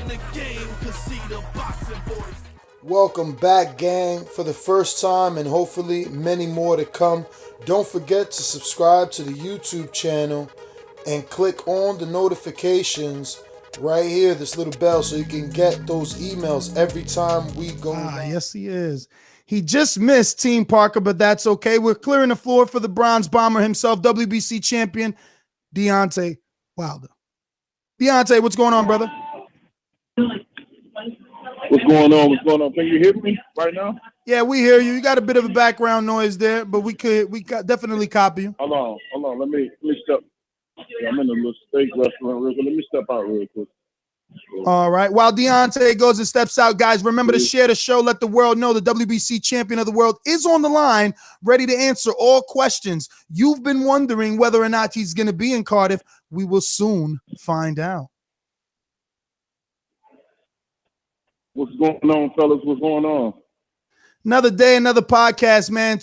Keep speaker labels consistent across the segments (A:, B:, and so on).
A: the game, cause see the boxing voice.
B: Welcome back, gang, for the first time and hopefully many more to come. Don't forget to subscribe to the YouTube channel and click on the notifications right here, this little bell, so you can get those emails every time we go.
C: Yes, he is. He just missed Team Parker, but that's okay. We're clearing the floor for the Bronze Bomber himself, WBC champion, Deontay Wilder. Deontay, what's going on, brother?
D: What's going on? What's going on? Can you hear me right now?
C: Yeah, we hear you. You got a bit of a background noise there, but we definitely copy you.
D: Hold on. Let me step. Yeah, I'm in a little steak restaurant real quick. Let me step out real quick.
C: All right. While Deontay goes and steps out, guys, remember to share the show. Let the world know the WBC champion of the world is on the line, ready to answer all questions. You've been wondering whether or not he's going to be in Cardiff. We will soon find out.
D: What's going on, fellas? What's going on?
C: Another day, another podcast, man.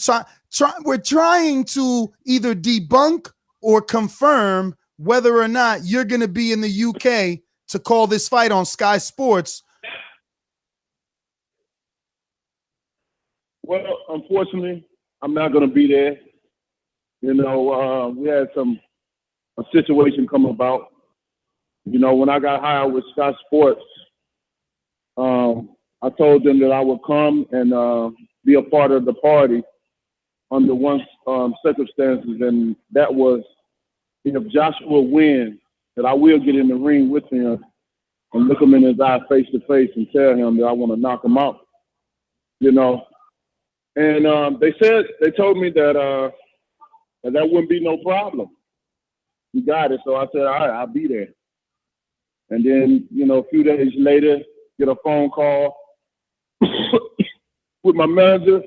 C: We're trying to either debunk or confirm whether or not you're going to be in the UK to call this fight on Sky Sports.
D: Well, unfortunately, I'm not going to be there. You know, we had a situation come about. You know, when I got hired with Sky Sports, I told them that I would come and be a part of the party under one circumstances, and that was if Joshua wins, that I will get in the ring with him and look him in his eye face to face and tell him that I want to knock him out. You know, and they told me that that wouldn't be no problem. You got it. So I said, all right, I'll be there. And then, you know, a few days later, get a phone call with my manager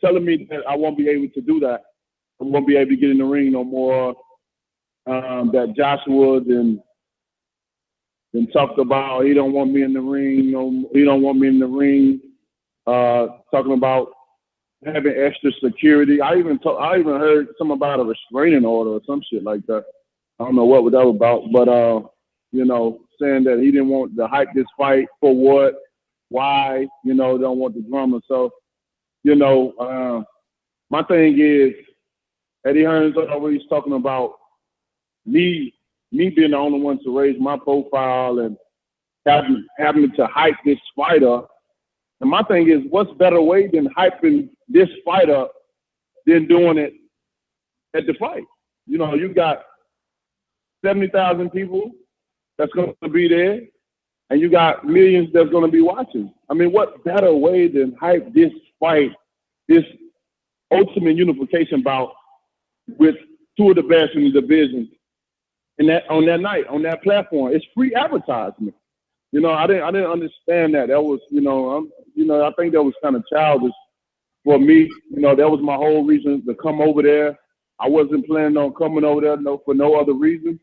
D: telling me that I won't be able to do that. I won't be able to get in the ring no more. That Joshua then talked about he don't want me in the ring. No, he don't want me in the ring. Talking about having extra security. I even heard something about a restraining order or some shit like that. I don't know what that was about, but you know, saying that he didn't want to hype this fight for what, why, you know, don't want the drama. So, you know, my thing is Eddie Hearn's always talking about me being the only one to raise my profile and having to hype this fight up. And my thing is, what's better way than hyping this fight up than doing it at the fight? You know, you got 70,000 people that's going to be there, and you got millions that's going to be watching. I mean, what better way than hype this fight, this ultimate unification bout with two of the best in the division, and that on that night, on that platform? It's free advertisement. You know, I didn't understand that. That was, you know, I think that was kind of childish for me. You know, that was my whole reason to come over there. I wasn't planning on coming over there for no other reason,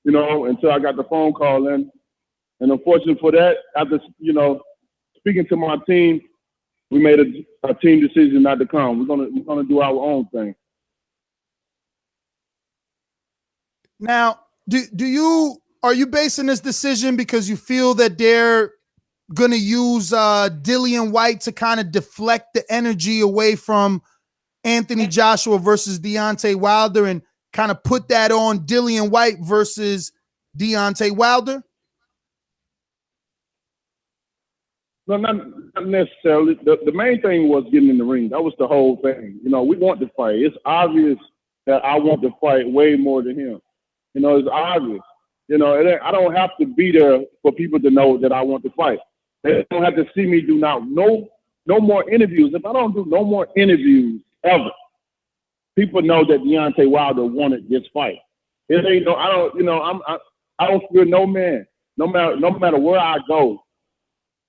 D: you know, until I got the phone call in. And unfortunately for that, after, you know, speaking to my team, we made a team decision not to come. We're gonna do our own thing.
C: Now, are you basing this decision because you feel that they're going to use Dillian White to kind of deflect the energy away from Anthony Joshua versus Deontay Wilder and kind of put that on Dillian White versus Deontay Wilder?
D: No, not necessarily. The main thing was getting in the ring. That was the whole thing. You know, we want to fight. It's obvious that I want to fight way more than him. You know, it's obvious. You know, I don't have to be there for people to know that I want to fight. They don't have to see me do no more interviews. If I don't do no more interviews ever, people know that Deontay Wilder wanted this fight. It ain't no. I don't. You know, I don't fear no man. No matter where I go,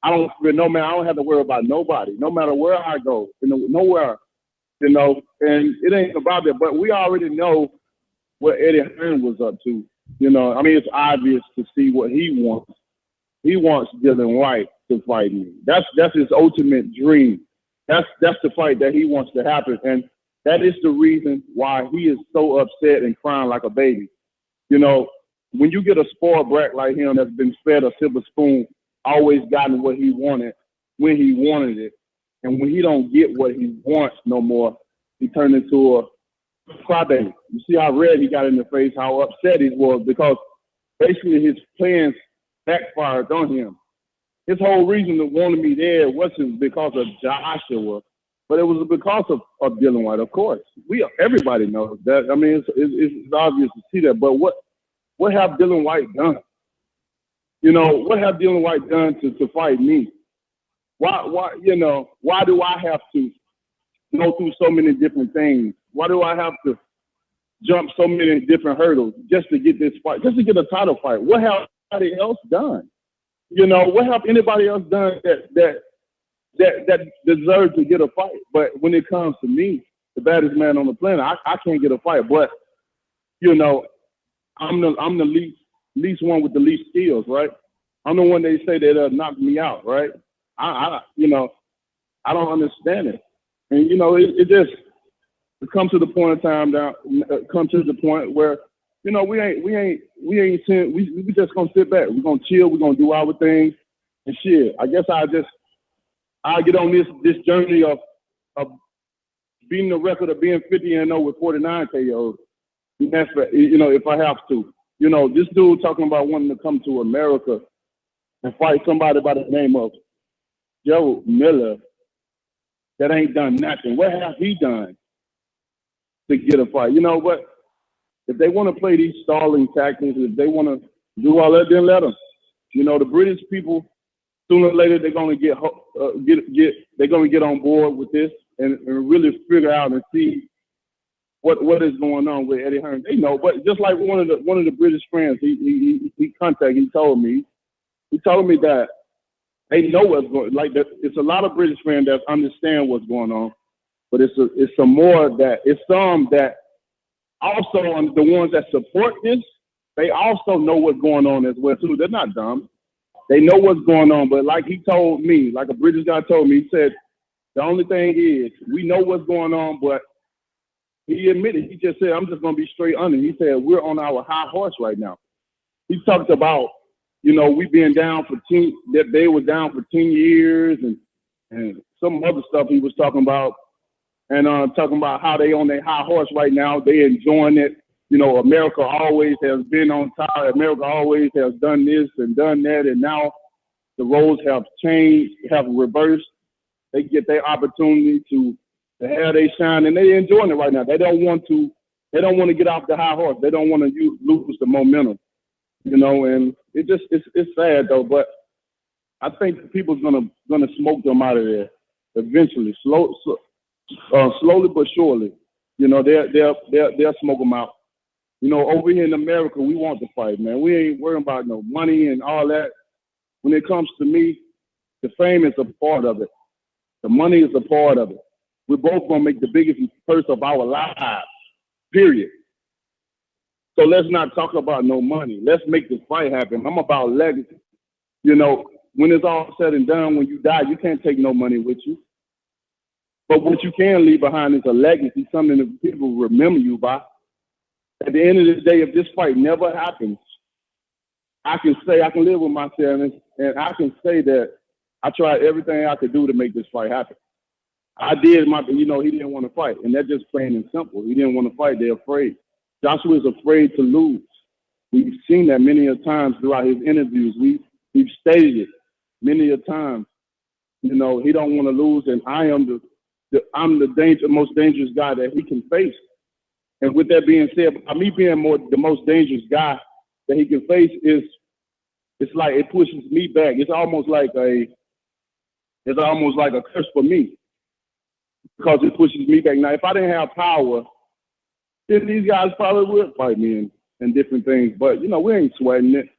D: I don't fear no man. I don't have to worry about nobody. No matter where I go, nowhere. You know, and it ain't about that. But we already know what Eddie Hearn was up to. You know, I mean, it's obvious to see what he wants. He wants Dillian White to fight me. That's his ultimate dream. That's the fight that he wants to happen, and that is the reason why he is so upset and crying like a baby. You know, when you get a spoiled brat like him that's been fed a silver spoon, always gotten what he wanted when he wanted it, and when he don't get what he wants no more, he turned into a crybaby. You see how red he got in the face, how upset he was, because basically his plans backfired on him. His whole reason to wanting me there wasn't because of Joshua, but it was because of Dylan White. Of course, everybody knows that. I mean, it's obvious to see that. But what have Dylan White done? You know, what have Dylan White done to fight me? Why do I have to go through so many different things? Why do I have to jump so many different hurdles just to get this fight, just to get a title fight? What have anybody else done? You know, what have anybody else done that deserves to get a fight? But when it comes to me, the baddest man on the planet, I can't get a fight. But you know, I'm the least one with the least skills, right? I'm the one they say that knocked me out, right? I don't understand it, and you know, it just come to the point of time now, come to the point where, you know, we just gonna sit back. We're gonna chill. We're gonna do our thing and shit. I guess I'll get on this journey of beating the record of being 50-0 with 49 KOs. And that's, you know, if I have to. You know, this dude talking about wanting to come to America and fight somebody by the name of Joe Miller that ain't done nothing. What have he done to get a fight? You know what? If they want to play these stalling tactics, if they want to do all that, then let them. You know, the British people, sooner or later, they're going to they're going to get on board with this and really figure out and see what is going on with Eddie Hearn. They know, but just like one of the British friends, he told me that they know what's going. Like it's a lot of British friends that understand what's going on, but it's some that also the ones that support this, they also know what's going on as well too. They're not dumb. They know what's going on. But like he told me, like a British guy told me, he said, the only thing is we know what's going on, but he admitted, he just said, I'm just going to be straight honest. He said, we're on our high horse right now. He talked about, you know, we being down for 10, that they were down for 10 years and some other stuff he was talking about. And talking about how they on their high horse right now. They enjoying it. You know, America always has been on top. America always has done this and done that. And now the roles have changed, have reversed. They get their opportunity to have they shine, and they enjoying it right now. They don't want to get off the high horse. They don't want to lose the momentum, you know. And it's sad though. But I think people's gonna smoke them out of there eventually, slowly but surely. You know, they'll smoke them out. You know, over here in America, we want to fight, man. We ain't worrying about no money and all that. When it comes to me, the fame is a part of it. The money is a part of it. We're both gonna make the biggest purse of our lives, period. So let's not talk about no money. Let's make this fight happen. I'm about legacy. You know, when it's all said and done, when you die, you can't take no money with you. But what you can leave behind is a legacy, something that people remember you by. At the end of the day, if this fight never happens, I can live with myself and I can say that I tried everything I could do to make this fight happen. I did he didn't want to fight. And that's just plain and simple. He didn't want to fight. They're afraid. Joshua is afraid to lose. We've seen that many a times throughout his interviews. We've stated it many a times. You know, he don't want to lose, and I'm the most dangerous guy that he can face. And with that being said, by me being the most dangerous guy that he can face it's like it pushes me back. It's almost like a curse for me because it pushes me back. Now, if I didn't have power, then these guys probably would fight me and different things. But you know, we ain't sweating it.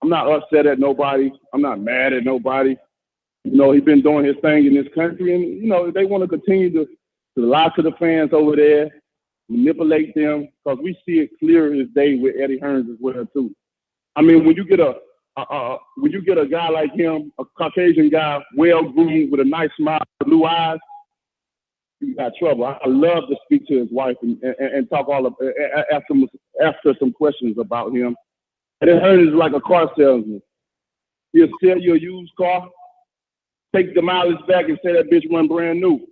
D: I'm not upset at nobody. I'm not mad at nobody. You know, he's been doing his thing in this country, and you know they want to continue to lie to the fans over there, manipulate them, because we see it clear as day with Eddie Hearn as well too. I mean, when you get a guy like him, a Caucasian guy, well groomed with a nice smile, blue eyes, you got trouble. I love to speak to his wife and talk ask her some questions about him And then Ernest is like a car salesman. He'll sell you a used car, take the mileage back, and say that bitch run brand new.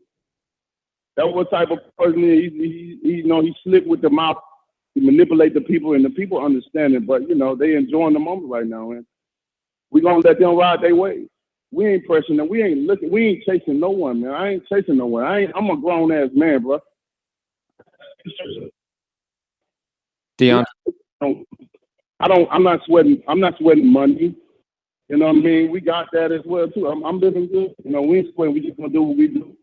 D: That's what type of person he is. He slick with the mouth. He manipulate the people, and the people understand it. But they enjoying the moment right now, and we gonna let them ride their way. We ain't pressing them. We ain't looking. We ain't chasing no one, man. I ain't chasing no one. I'm a grown ass man, bro.
E: Deontay.
D: I'm not sweating. I'm not sweating money. You know what I mean? We got that as well too. I'm living good. We ain't sweating. We just gonna do what we do.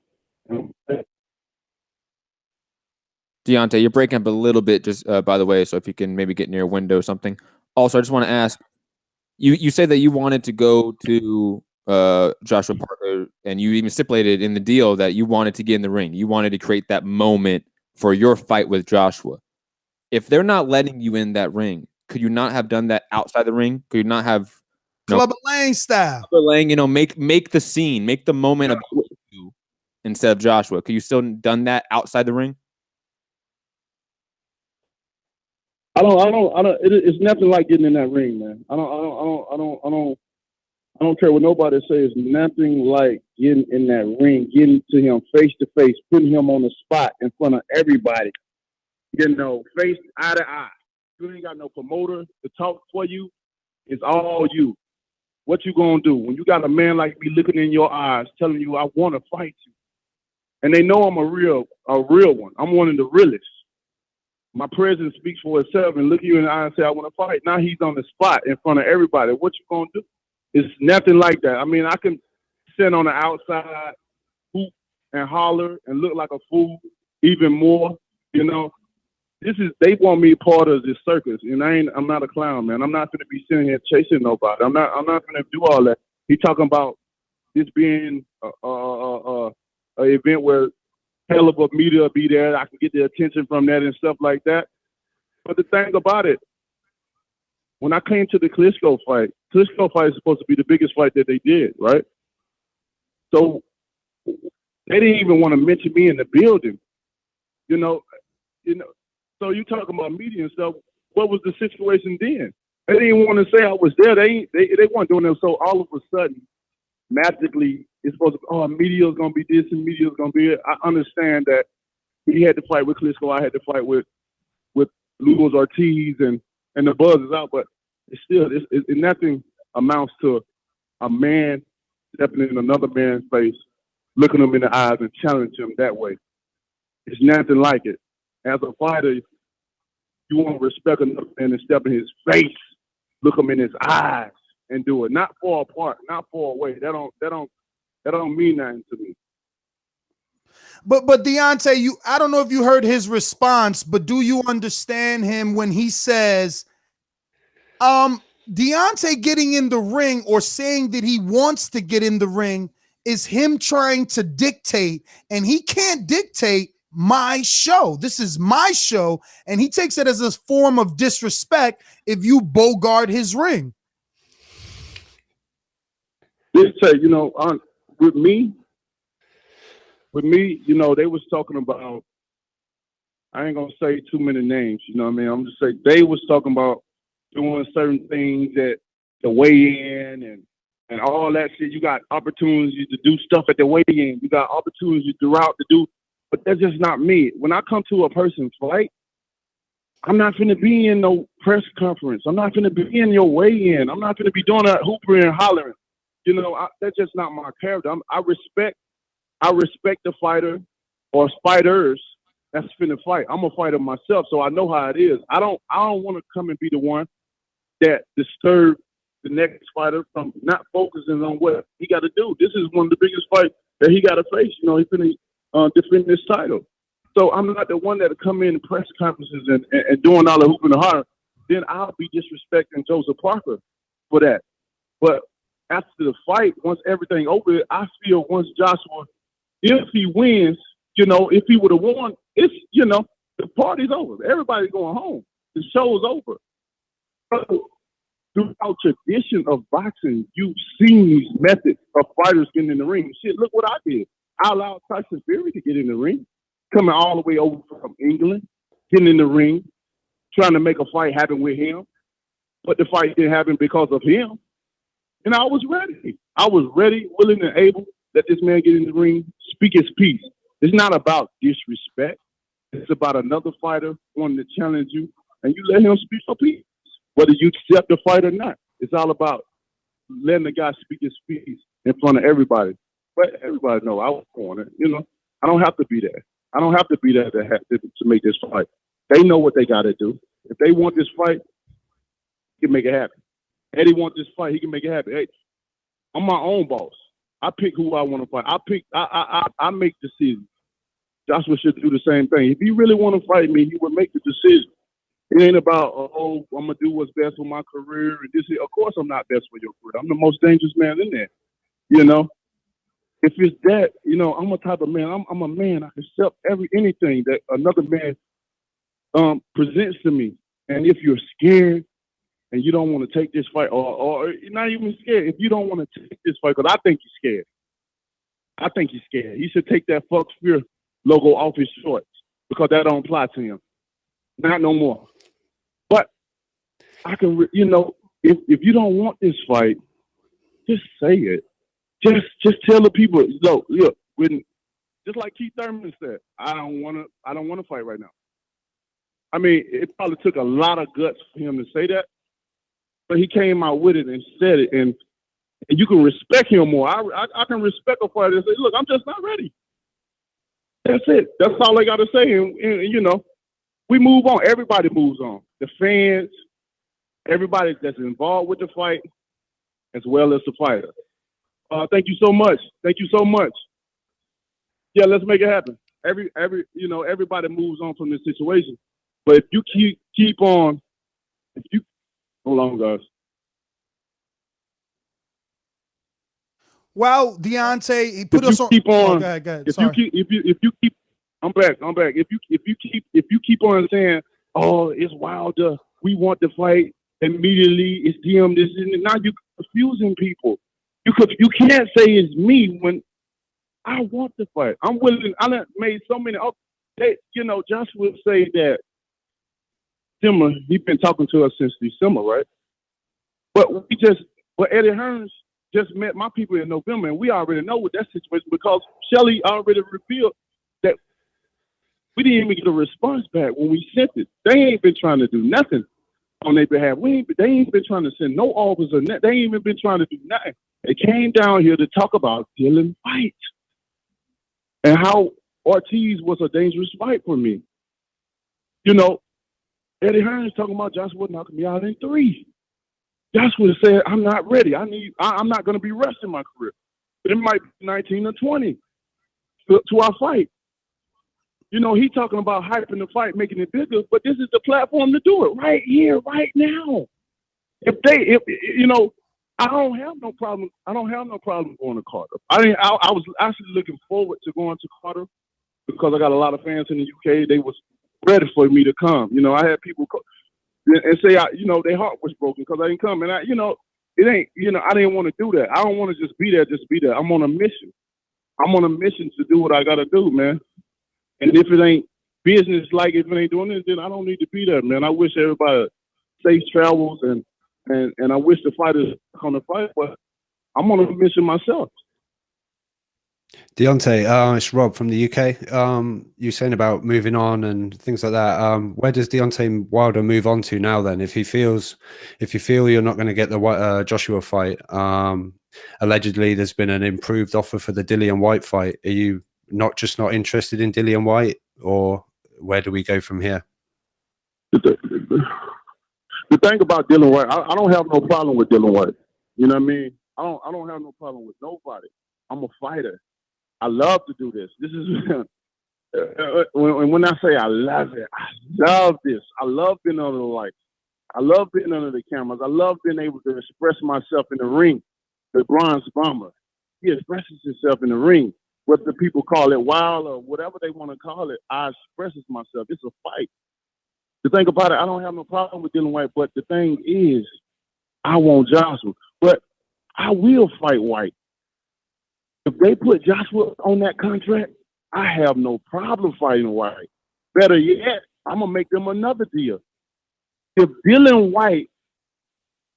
E: Deontay, you're breaking up a little bit, just by the way, so if you can maybe get near a window or something. Also, I just want to ask, you say that you wanted to go to Joshua Parker, and you even stipulated in the deal that you wanted to get in the ring. You wanted to create that moment for your fight with Joshua. If they're not letting you in that ring, could you not have done that outside the ring? Could you not have
C: Clubber Lang style?
E: Clubber Lang, make the scene, make the moment about you instead of Joshua. Could you still done that outside the ring?
D: I don't. It's nothing like getting in that ring, man. I don't care what nobody says. Nothing like getting in that ring, getting to him face to face, putting him on the spot in front of everybody. Face eye to eye. You ain't got no promoter to talk for you. It's all you. What you gonna do when you got a man like me looking in your eyes, telling you I want to fight you, and they know I'm a real one. I'm one of the realest. My presence speaks for itself, and look you in the eye and say, I want to fight. Now he's on the spot in front of everybody. What you going to do? It's nothing like that. I mean, I can sit on the outside, hoop and holler and look like a fool even more. They want me part of this circus, and I'm not a clown, man. I'm not going to be sitting here chasing nobody. I'm not going to do all that. He talking about this being a event where hell of a media will be there. I can get the attention from that and stuff like that. But the thing about it, when I came to the Klitschko fight is supposed to be the biggest fight that they did, right? So they didn't even want to mention me in the building. So you talking about media and stuff. What was the situation then? They didn't want to say I was there. They weren't doing it. So all of a sudden, magically, it's supposed to be, media's going to be this and media's going to be it. I understand that he had to fight with Klitschko. I had to fight with Luis Ortiz, and the buzz is out. But it's still, nothing amounts to a man stepping in another man's face, looking him in the eyes and challenging him that way. It's nothing like it. As a fighter, you want to respect another man and step in his face, look him in his eyes, and do it. Not far apart, not far away. That don't mean nothing to me.
C: But Deontay, I don't know if you heard his response, but do you understand him when he says, Deontay getting in the ring or saying that he wants to get in the ring is him trying to dictate, and he can't dictate my show. This is my show, and he takes it as a form of disrespect if you bogart his ring.
D: Let's say, with me, they was talking about, I ain't gonna say too many names, you know what I mean? I'm just saying they was talking about doing certain things at the weigh-in and all that shit. You got opportunities to do stuff at the weigh-in. You got opportunities throughout to do, but that's just not me. When I come to a person's fight, I'm not finna be in no press conference. I'm not finna be in your weigh-in. I'm not finna be doing that hooping and hollering. That's just not my character. I respect the fighter or fighters that's finna fight. I'm a fighter myself, so I know how it is. I don't want to come and be the one that disturb the next fighter from not focusing on what he got to do. This is one of the biggest fights that he got to face. He's finna defend this title. So I'm not the one that come in press conferences and doing all the hooping and hollering. Then I'll be disrespecting Joseph Parker for that. But after the fight, once everything over, I feel once Joshua, if he wins, if he would have won, it's, the party's over. Everybody's going home. The show's over. So, throughout tradition of boxing, you've seen these methods of fighters getting in the ring. Shit, look what I did. I allowed Tyson Fury to get in the ring, coming all the way over from England, getting in the ring, trying to make a fight happen with him. but the fight didn't happen because of him. And I was ready. I was ready, willing, and able. Let this man get in the ring, speak his piece. It's not about disrespect. It's about another fighter wanting to challenge you, and you let him speak a piece, whether you accept the fight or not. It's all about letting the guy speak his piece in front of everybody. But everybody know I was cornered. You know, I don't have to be there. I don't have to be there to make this fight. They know what they got to do. If they want this fight, he can make it happen. Eddie wants this fight, he can make it happen. Hey, I'm my own boss. I pick who I want to fight. I make decisions. Joshua should do the same thing. If he really want to fight me, he would make the decision. It ain't about, oh, I'm going to do what's best for my career. And this is, of course, I'm not best for your career. I'm the most dangerous man in there. You know, if it's that, you know, I'm a type of man. I'm a man. I accept anything that another man presents to me. And if you're scared and you don't want to take this fight, or you're not even scared, if you don't want to take this fight, because I think he's scared. I think he's scared. He should take that Fuck Fear logo off his shorts because that don't apply to him. Not no more. But I can, you know, if you don't want this fight, just say it. Just tell the people, look, just like Keith Thurman said, I don't want to fight right now. I mean, it probably took a lot of guts for him to say that, but he came out with it and said it, and you can respect him more. I can respect a fighter and say, look, I'm just not ready. That's it. That's all I got to say. And, you know, we move on. Everybody moves on. The fans, everybody that's involved with the fight, as well as the fighter. Thank you so much. Thank you so much. Yeah, let's make it happen. You know, everybody moves on from this situation. But if you keep on, hold on, guys.
C: Well, Deontay, he put us on.
D: Keep on.
C: Oh, go ahead.
D: If
C: Sorry.
D: you keep, I'm back. If you keep on saying, oh, it's Wilder, we want the fight immediately, it's DM, this and now you're confusing people. You can't say it's me when I want the fight. I'm willing. I done made so many. You know, Josh would say that December. He's been talking to us since December, right? But Eddie Hearns just met my people in November, and we already know what that situation because Shelly already revealed that we didn't even get a response back when we sent it. They ain't been trying to do nothing on their behalf. They ain't been trying to send no offers or nothing. They ain't even been trying to do nothing. They came down here to talk about Dylan White and how Ortiz was a dangerous fight for me. You know, Eddie Hearns talking about Joshua knocking me out in 3. Joshua said, I'm not ready. I'm not going to be resting my career. It might be 19 or 20 to our fight. You know, he talking about hyping the fight, making it bigger, but this is the platform to do it right here, right now. If you know, I don't have no problem. I don't have no problem going to Carter. I was actually looking forward to going to Carter because I got a lot of fans in the UK. They was ready for me to come. You know, I had people and say, you know, their heart was broken because I didn't come. And you know, it ain't, you know, I didn't want to do that. I don't want to just be there. I'm on a mission. I'm on a mission to do what I got to do, man. And if it ain't business, like if it ain't doing it, then I don't need to be there, man. I wish everybody safe travels and I wish the fighters come to fight, but I'm on a mission myself.
F: Deontay, it's Rob from the UK. You're saying about moving on and things like that. Where does Deontay Wilder move on to now then? If you feel you're not going to get the Joshua fight, allegedly there's been an improved offer for the Dillian White fight. Are you not interested in Dillian White, or where do we go from here?
D: The thing about Dylan White, I don't have no problem with Dylan White. You know what I mean? I don't have no problem with nobody. I'm a fighter. I love to do this. This is when I say I love it, I love this. I love being under the lights. I love being under the cameras. I love being able to express myself in the ring. The Bronze Bomber, he expresses himself in the ring. Whether the people call it wild or whatever they want to call it, I expresses myself. It's a fight. The thing about it, I don't have no problem with Dylan White, but the thing is, I want Joshua. But I will fight White. If they put Joshua on that contract, I have no problem fighting White. Better yet, I'm going to make them another deal. If Dylan White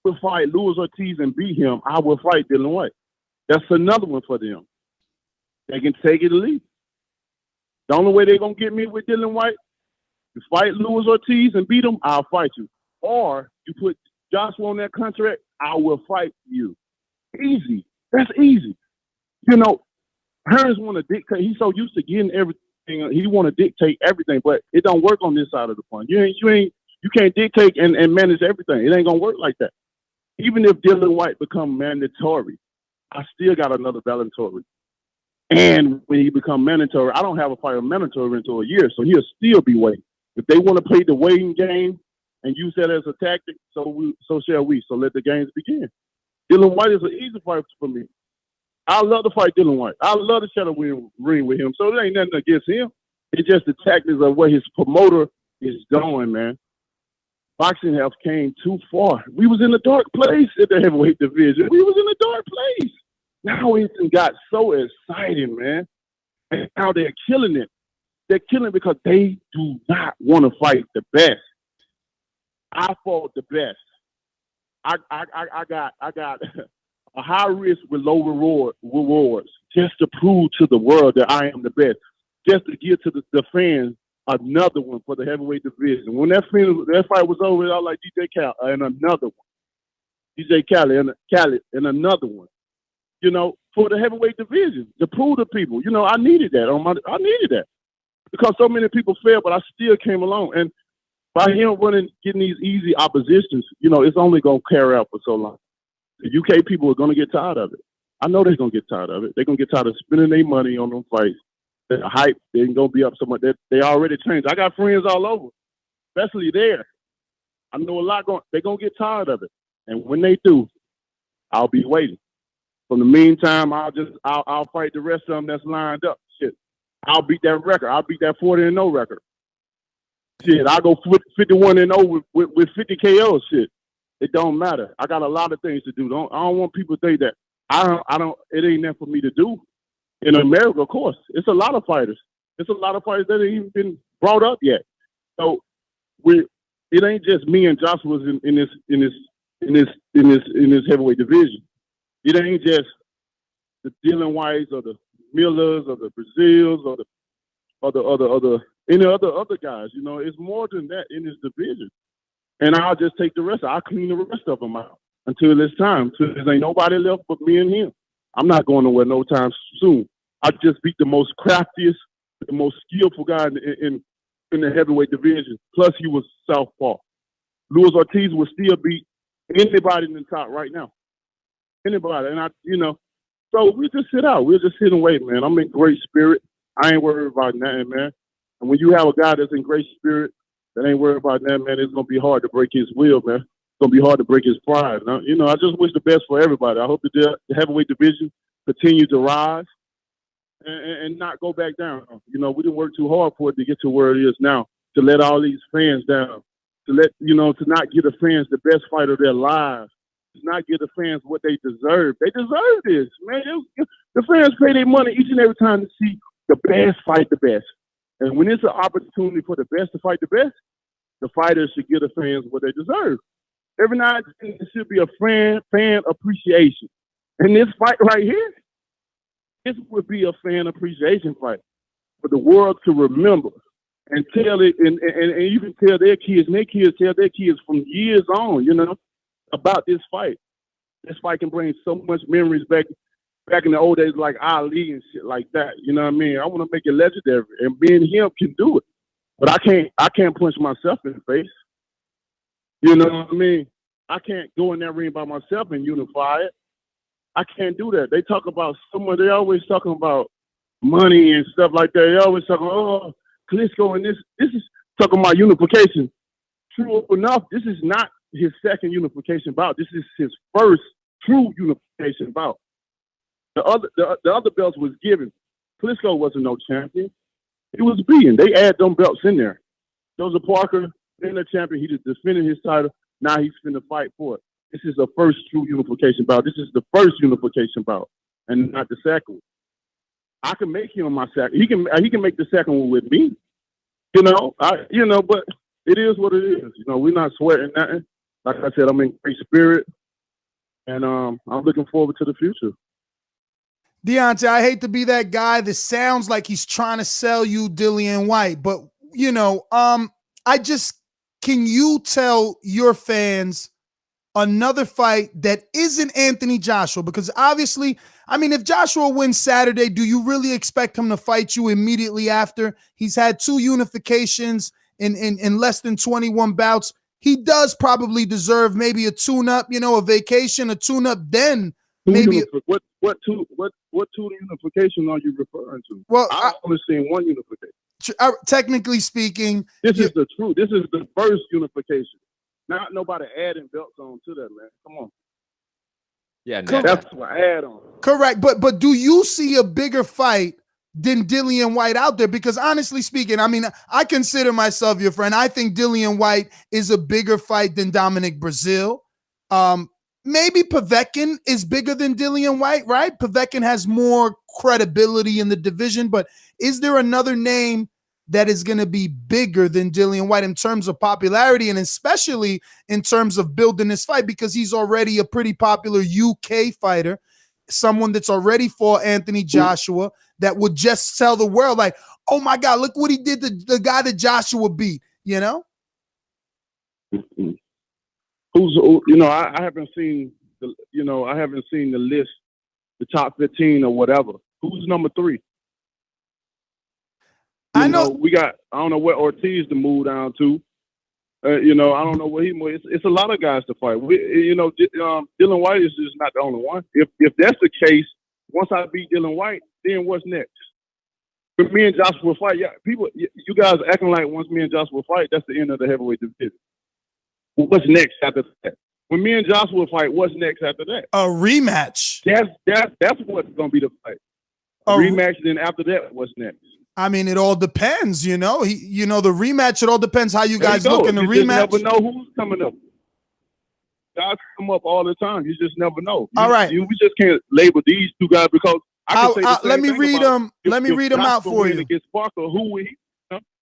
D: would fight Luis Ortiz and beat him, I will fight Dillian Whyte. That's another one for them. They can take it or leave. The only way they're going to get me with Dillian Whyte, you fight Luis Ortiz and beat him, I'll fight you. Or you put Joshua on that contract, I will fight you. Easy. That's easy. You know, Hearns want to dictate. He's so used to getting everything. He want to dictate everything, but it don't work on this side of the point. You can't dictate and manage everything. It ain't going to work like that. Even if Dillian Whyte become mandatory, I still got another voluntary. And when he become mandatory, I don't have a fight mandatory until a year, so he'll still be waiting. If they want to play the waiting game and use that as a tactic, so shall we. So let the games begin. Dillian Whyte is an easy fight for me. I love to fight Dillian Whyte. I love to shadow ring with him. So there ain't nothing against him. It's just the tactics of what his promoter is doing, man. Boxing has came too far. We was in a dark place in the heavyweight division. We was in a dark place. Now it got so exciting, man. And now they're killing it. They're killing it because they do not want to fight the best. I fought the best. I got a high risk with low rewards just to prove to the world that I am the best. Just to give to the fans another one for the heavyweight division. When that fight was over, I was like DJ Khaled and another one. DJ Khaled and another one. You know, for the heavyweight division to prove to people. You know, I needed that. I needed that because so many people failed, but I still came along. And by him getting these easy oppositions, you know, it's only going to carry out for so long. The UK people are going to get tired of it. I know they're going to get tired of it. They're going to get tired of spending their money on them fights. The hype, they're going to be up so much. They already changed. I got friends all over, especially there. I know a lot they're going to get tired of it. And when they do, I'll be waiting. From the meantime, I'll fight the rest of them that's lined up. Shit, I'll beat that record. I'll beat that 40-0 record. Shit, I'll go 51-0 with 50 KOs. Shit, it don't matter. I got a lot of things to do. I don't want people to think that I don't. It ain't nothing for me to do. In America, of course, it's a lot of fighters. It's a lot of fighters that ain't even been brought up yet. So it ain't just me and Joshua's in this heavyweight division. It ain't just the Dillian Whytes or the Millers or the Brazils or the any other guys. You know, it's more than that in this division. And I'll just take the rest. I'll clean the rest of them out until it's time. Until there ain't nobody left but me and him. I'm not going nowhere no time soon. I just beat the most craftiest, the most skillful guy in the heavyweight division. Plus, he was southpaw. Luis Ortiz will still beat anybody in the top right now. Anybody. And so we just sit out. We'll just sit and wait, man. I'm in great spirit. I ain't worried about nothing, man. And when you have a guy that's in great spirit that ain't worried about that, man, it's going to be hard to break his will, man. It's going to be hard to break his pride. Now, I just wish the best for everybody. I hope the heavyweight division continue to rise and not go back down. We didn't work too hard for it to get to where it is now, to let all these fans down, to not give the fans the best fight of their lives, to not give the fans what they deserve. They deserve this, man. The fans pay their money each and every time to see the best fight the best. And when it's an opportunity for the best to fight the best, the fighters should give the fans what they deserve. Every night there should be a fan appreciation. And this fight right here, this would be a fan appreciation fight for the world to remember and tell it, and even tell their kids, and their kids tell their kids from years on, about this fight. This fight can bring so much memories back in the old days, like Ali and shit like that. You know what I mean? I want to make it legendary, and me and him can do it. But I can't punch myself in the face. You know what I mean? I can't go in that ring by myself and unify it. I can't do that. They talk about they always talking about money and stuff like that. They always talking, Klitschko and this is talking about unification. True enough, this is not his second unification bout. This is his first true unification bout. The other belts was given. Klitschko wasn't no champion. He was beaten. They add them belts in there. Joseph Parker, been the champion. He just defended his title. Now he's finna fight for it. This is the first true unification bout. This is the first unification bout, and not the second one. I can make him my second. He can make the second one with me. But it is what it is. We're not sweating nothing. Like I said, I'm in great spirit. And I'm looking forward to the future.
C: Deontay, I hate to be that guy that sounds like he's trying to sell you Dillian White, but can you tell your fans another fight that isn't Anthony Joshua? Because obviously, I mean, if Joshua wins Saturday, do you really expect him to fight you immediately after? He's had 2 unifications in less than 21 bouts. He does probably deserve maybe a tune-up, a vacation, a tune-up, then maybe.
D: What two unification are you referring to?
C: Well,
D: I've only seen one unification.
C: Technically speaking,
D: this is the truth. This is the first unification. Not nobody adding belts on to that, man. Come on.
E: Yeah,
D: that's what add on.
C: Correct, but do you see a bigger fight than Dillian White out there? Because honestly speaking, I mean, I consider myself your friend. I think Dillian White is a bigger fight than Dominic Breazeale. Maybe Povetkin is bigger than Dillian White, right? Povetkin has more credibility in the division, but is there another name that is going to be bigger than Dillian White in terms of popularity and especially in terms of building this fight? Because he's already a pretty popular UK fighter, someone that's already fought Anthony Joshua that would just tell the world like, oh my God, look what he did to the guy that Joshua beat,
D: Mm-hmm. I haven't seen the list, the top 15 or whatever. Who's number 3? I don't know where Ortiz to move down to. I don't know where he moves. It's a lot of guys to fight. Dillian White is just not the only one. If that's the case, once I beat Dillian White, then what's next? If me and Joshua fight, you guys acting like once me and Joshua fight, that's the end of the heavyweight division. What's next after that? When me and Joshua fight, what's next after that?
C: A rematch.
D: That's what's going to be the fight. A rematch. Then after that, what's next?
C: I mean, it all depends. The rematch. It all depends how you guys look in the rematch.
D: You just never know who's coming up. Guys come up all the time. You just never know.
C: All right.
D: We just can't label these 2 guys because
C: let me read them. Let me read them out for you.
D: Against Parker, who will he?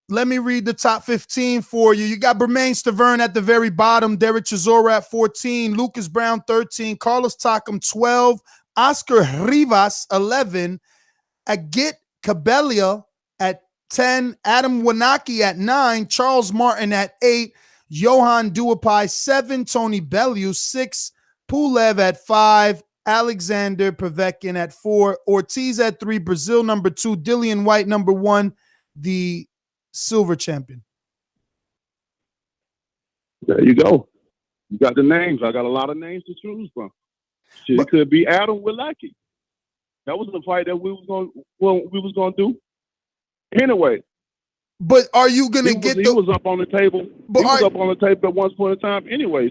C: Let me read the top 15 for you. You got Bermain Stavern at the very bottom, Derek Chisora at 14, Lucas Brown 13, Carlos Takam 12, Oscar Rivas 11, Agit Kabelia at 10, Adam Wanaki at 9, Charles Martin at 8, Johan Duapai 7, Tony Bellew 6, Pulev at 5, Alexander Povetkin at 4, Ortiz at 3, Breazeale number 2, Dillian White number 1, the silver champion.
D: There you go. You got the names. I got a lot of names to choose from. It could be Adam Wilacki. That was the fight that we was going to do. Anyway.
C: But are you going to get
D: he was up on the table. He was up on the table at one point in time anyway.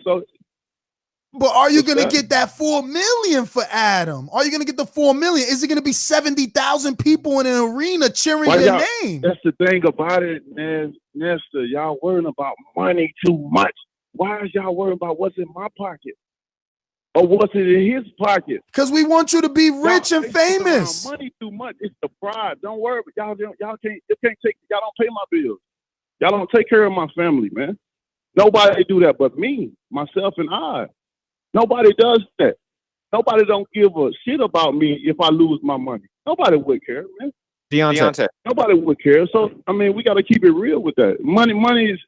C: But are you going to get that $4 million for Adam? Are you going to get the $4 million? Is it going to be 70,000 people in an arena cheering your name?
D: That's the thing about it, man. Nestor, y'all worrying about money too much. Why is y'all worrying about what's in my pocket? Or what's in his pocket?
C: Because we want you to be rich and famous.
D: Money too much. It's the pride. Don't worry. Y'all don't pay my bills. Y'all don't take care of my family, man. Nobody do that but me, myself, and I. Nobody does that. Nobody don't give a shit about me if I lose my money. Nobody would care, man.
E: Deontay.
D: Nobody would care. So I mean, we got to keep it real with that. Money is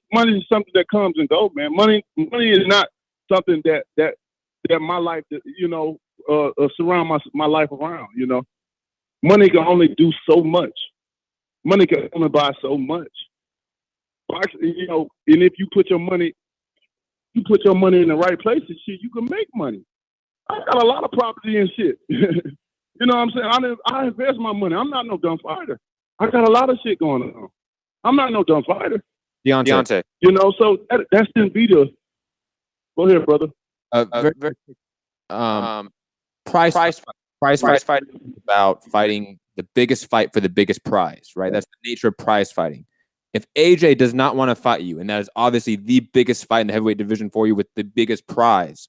D: something that comes and goes, man. Money is not something that my life, surround my life around. Money can only do so much. Money can only buy so much. And if you put your money in the right place and shit, you can make money. I got a lot of property and shit. You know what I'm saying? I invest my money. I'm not no dumb fighter. I got a lot of shit going on. I'm not no dumb fighter.
E: Deontay.
D: So that's didn't be the. Go ahead, brother.
E: Prize fight is about fighting the biggest fight for the biggest prize, right? That's the nature of prize fighting. If AJ does not want to fight you, and that is obviously the biggest fight in the heavyweight division for you with the biggest prize,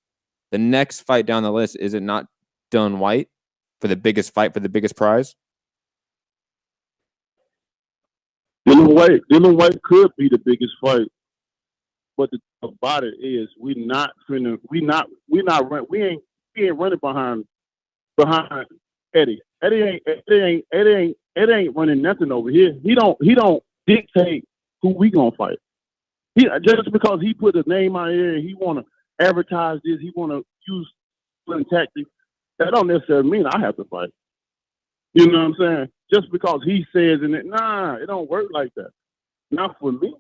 E: the next fight down the list, is it not Dillian White for the biggest fight for the biggest prize?
D: Dillian White could be the biggest fight, but the thing about it is we ain't ain't running behind Eddie. Eddie ain't running nothing over here. He don't dictate who we gonna fight. Just because he put a name out here and he want to advertise this, he want to use tactics, that don't necessarily mean I have to fight. You know what I'm saying? Just because he says in it, it don't work like that. Not for me.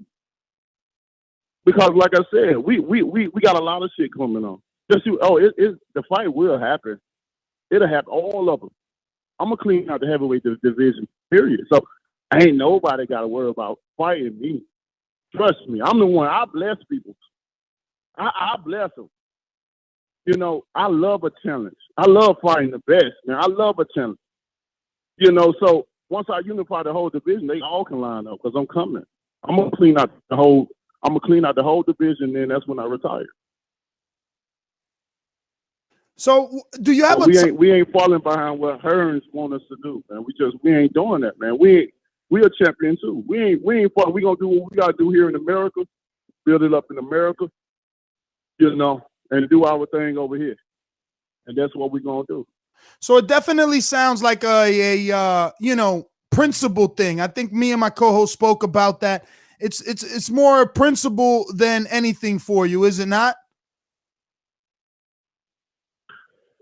D: Because like I said, we got a lot of shit coming on. The fight will happen. It'll happen, all of them. I'm gonna clean out the heavyweight division, period. So ain't nobody got to worry about fighting me. Trust me, I'm the one. I bless people. I bless them. You know, I love a challenge. I love fighting the best, man. I love a challenge. You know, so once I unify the whole division, they all can line up because I'm coming. I'm gonna clean out the whole division, then that's when I retire.
C: So do you have
D: we ain't falling behind what Hearns want us to do, man. We ain't doing that, man. We a champion too. We ain't falling. We gonna do what we gotta do here in America, build it up in America, you know, and do our thing over here. And that's what we're gonna do.
C: So it definitely sounds like a principle thing. I think me and my co-host spoke about that. It's more a principle than anything for you, is it not?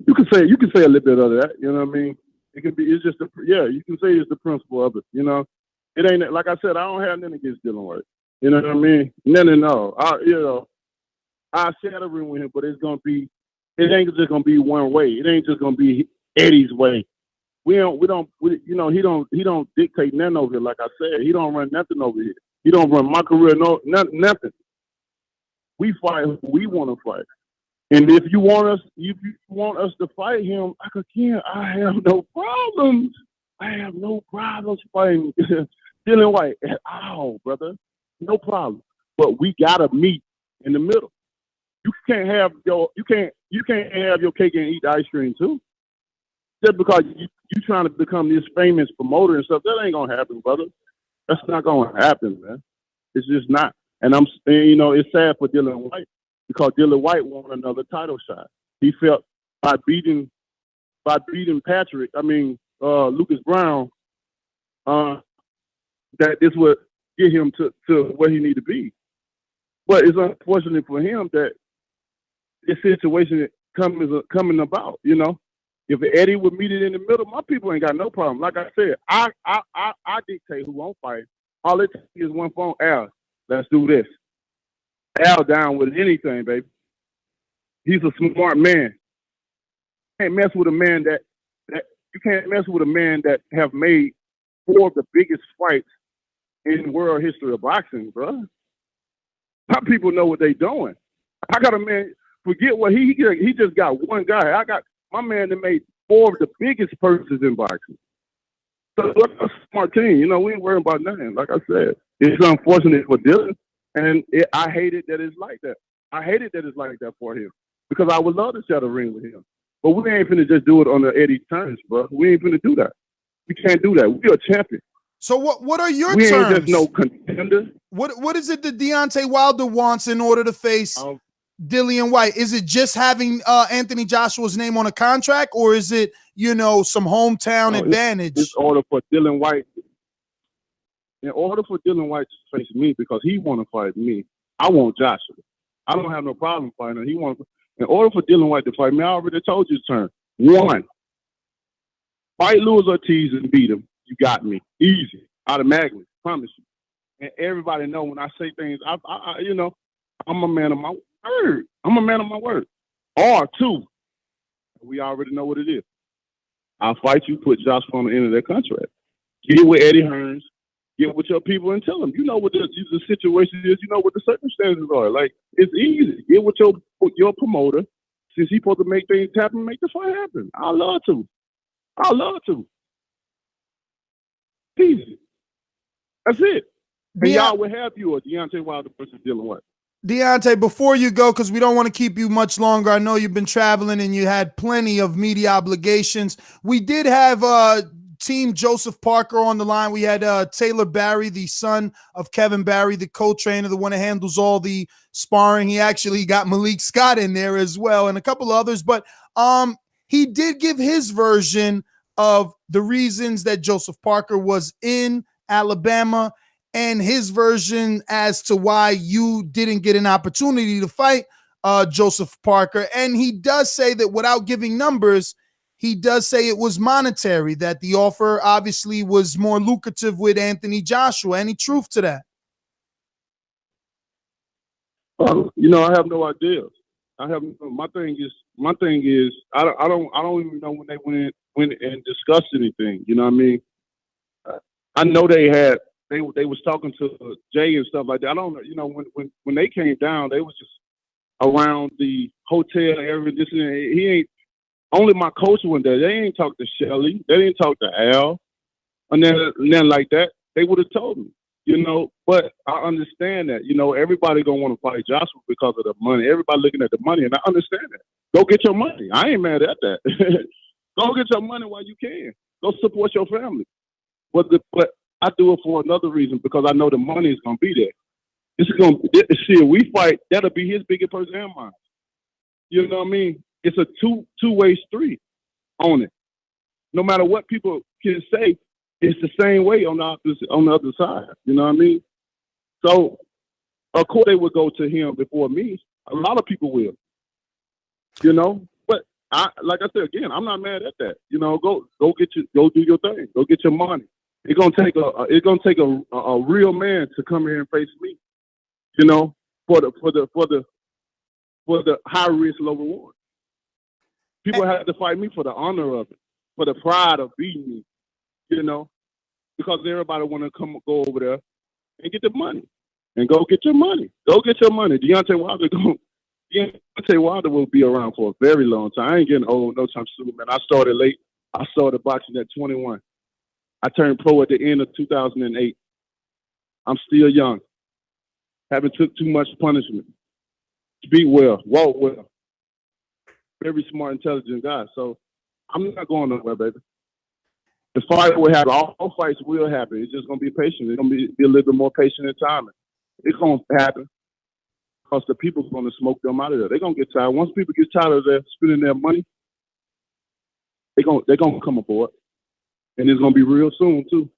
D: You can say a little bit of that. You know what I mean? It can be. It's just you can say it's the principle of it. You know, it ain't like I said. I don't have nothing against Dylan White. You know what I mean? No. I share the ring with him, but it's gonna be. It ain't just gonna be one way. It ain't just gonna be Eddie's way. He don't dictate nothing over here. Like I said, he don't run nothing over here. He don't run my career, nothing. We fight who we want to fight. And if you want us to fight him, I have no problems. I have no problems fighting Dylan White at all, brother. No problem. But we gotta meet in the middle. You can't have your cake and eat ice cream too. Just because you trying to become this famous promoter and stuff, that ain't gonna happen, brother. That's not gonna happen, man. It's just not. And it's sad for Dylan White because Dylan White wanted another title shot. He felt by beating Lucas Brown, that this would get him to where he need to be. But it's unfortunate for him that this situation coming about, you know. If Eddie would meet it in the middle, my people ain't got no problem. Like I said, I dictate who I'm fighting. All it takes is one phone. Al, let's do this. Al down with anything, baby. He's a smart man. You can't mess with a man that have made 4 of the biggest fights in world history of boxing, bro. My people know what they doing. I got a man. Forget what he just got one guy. I got my man that made 4 of the biggest purses in boxing. So that's a smart team. You know, we ain't worrying about nothing. Like I said, it's unfortunate for Dylan, and I hate it that it's like that. I hate it that it's like that for him because I would love to share the ring with him. But we ain't finna just do it on the Eddie terms, bro. We ain't finna do that. We can't do that. We're a champion.
C: So what are your
D: terms? We
C: terms?
D: ain't just no contender.
C: What is it that Deontay Wilder wants in order to face Dillian White? Is it just having Anthony Joshua's name on a contract, or is it, some hometown advantage?
D: In order for Dylan White to face me, because he want to fight me, I want Joshua. I don't have no problem fighting him. In order for Dylan White to fight me, I already told you his turn. 1, fight Luis Ortiz and beat him. You got me. Easy. Automatically. Promise you. And everybody know when I say things, I'm a man of my word. I'm a man of my word. Or 2, we already know what it is. I'll fight you, put Joshua on the end of their contract. Get with Eddie Hearns, get with your people and tell them, you know what the situation is, you know what the circumstances are. Like, it's easy. Get with your promoter, since he's supposed to make things happen, make the fight happen. I love to. Easy. That's it. And y'all will have you or Deontay Wilder versus Dylan White.
C: Deontay, before you go, because we don't want to keep you much longer, I know you've been traveling and you had plenty of media obligations. We did have Team Joseph Parker on the line. We had Taylor Barry, the son of Kevin Barry, the co-trainer, the one that handles all the sparring. He actually got Malik Scott in there as well and a couple others. But He did give his version of the reasons that Joseph Parker was in Alabama and his version as to why you didn't get an opportunity to fight Joseph Parker. And he does say that without giving numbers, he does say it was monetary, that the offer obviously was more lucrative with Anthony Joshua. Any truth to that?
D: I have no idea. My thing is I don't even know when they went and discussed anything. You know what I mean? I know they was talking to Jay and stuff like that. I don't know. You know, when they came down, they was just around the hotel area. He ain't only my coach went there. They ain't talk to Shelly. They didn't talk to Al, and then like that. They would have told me. You know, but I understand that. You know, everybody gonna want to fight Joshua because of the money. Everybody looking at the money, and I understand that. Go get your money. I ain't mad at that. Go get your money while you can. Go support your family. But I do it for another reason, because I know the money is gonna be there. If we fight, that'll be his biggest purse and mine. You know what I mean? It's a two-way street on it. No matter what people can say, it's the same way on the other side. You know what I mean? So, of course, they would go to him before me. A lot of people will. You know, but like I said again, I'm not mad at that. You know, go do your thing. Go get your money. It's gonna take a real man to come here and face me. You know, for the high risk, low reward. People have to fight me for the honor of it, for the pride of beating me. You know, because everybody want to go over there and get the money, and go get your money. Go get your money. Deontay Wilder will be around for a very long time. I ain't getting old no time soon, man. I started late. I started boxing at 21. I turned pro at the end of 2008. I'm still young. Haven't took too much punishment. Speak well, walk well. Very smart, intelligent guy. So I'm not going nowhere, baby. The fight will happen. All fights will happen. It's just going to be patient. It's going to be a little bit more patient and timing. It's going to happen because the people are going to smoke them out of there. They're going to get tired. Once people get tired of spending their money, they're going to come aboard. And it's going to be real soon, too.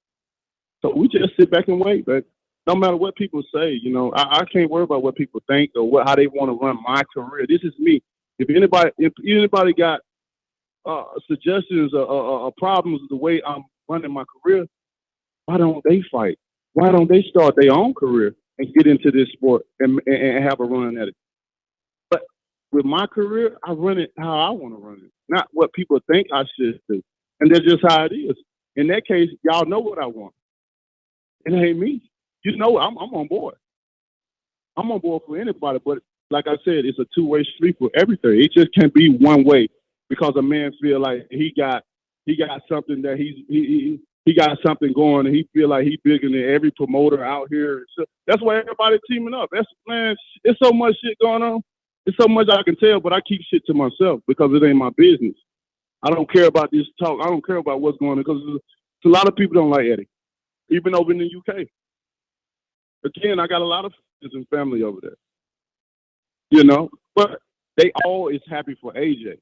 D: So we just sit back and wait. But no matter what people say, you know, I can't worry about what people think or how they want to run my career. This is me. If anybody got suggestions or problems with the way I'm running my career, why don't they fight? Why don't they start their own career and get into this sport and have a run at it? But with my career, I run it how I want to run it, not what people think I should do. And that's just how it is. In that case, y'all know what I want. It ain't me. You know, I'm on board. I'm on board for anybody, but like I said, it's a two-way street for everything. It just can't be one way. Because a man feel like he got something that he got something going, and he feel like he bigger than every promoter out here. So that's why everybody teaming up. It's so much shit going on. It's so much I can tell, but I keep shit to myself because it ain't my business. I don't care about this talk. I don't care about what's going on because a lot of people don't like Eddie, even over in the UK. Again, I got a lot of friends and family over there. You know, but they all is happy for AJ.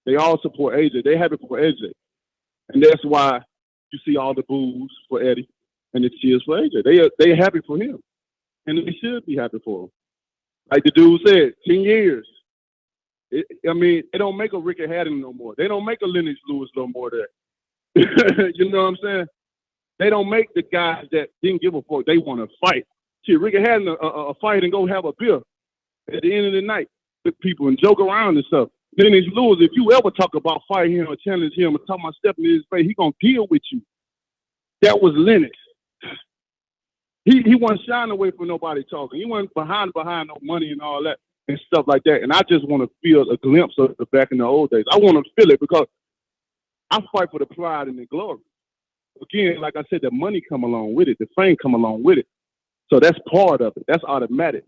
D: They all support AJ. They happy for AJ. And that's why you see all the boos for Eddie and the cheers for AJ. They happy for him. And they should be happy for him. Like the dude said, 10 years. It don't make a Ricky Hatton no more. They don't make a Lennox Lewis no more there. You know what I'm saying? They don't make the guys that didn't give a fuck. They want to fight. See, Ricky Hatton a fight and go have a beer at the end of the night with people and joke around and stuff. Lennox Lewis, if you ever talk about fighting him or challenge him or talk about stepping in his face, he gonna deal with you. That was Lennox. He wasn't shying away from nobody talking. He wasn't behind no money and all that and stuff like that. And I just want to feel a glimpse of the back in the old days. I want to feel it because I fight for the pride and the glory. Again, like I said, the money come along with it, the fame come along with it. So that's part of it. That's automatic.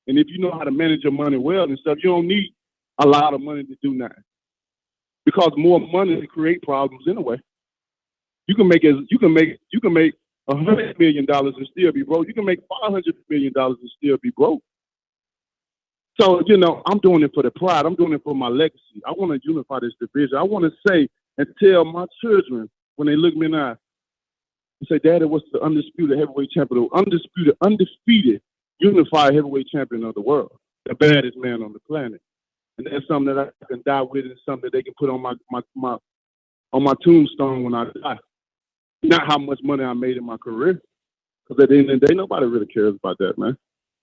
D: And if you know how to manage your money well and stuff, you don't need a lot of money to do nothing. Because more money create problems anyway. You can make $100 million and still be broke. You can make $500 million and still be broke. So, you know, I'm doing it for the pride. I'm doing it for my legacy. I want to unify this division. I want to say and tell my children when they look me in the eye, say, Daddy, what's the undisputed heavyweight champion, undefeated, unified heavyweight champion of the world, the baddest man on the planet. And that's something that I can die with, and something that they can put on my tombstone when I die. Not how much money I made in my career, because at the end of the day, nobody really cares about that, man.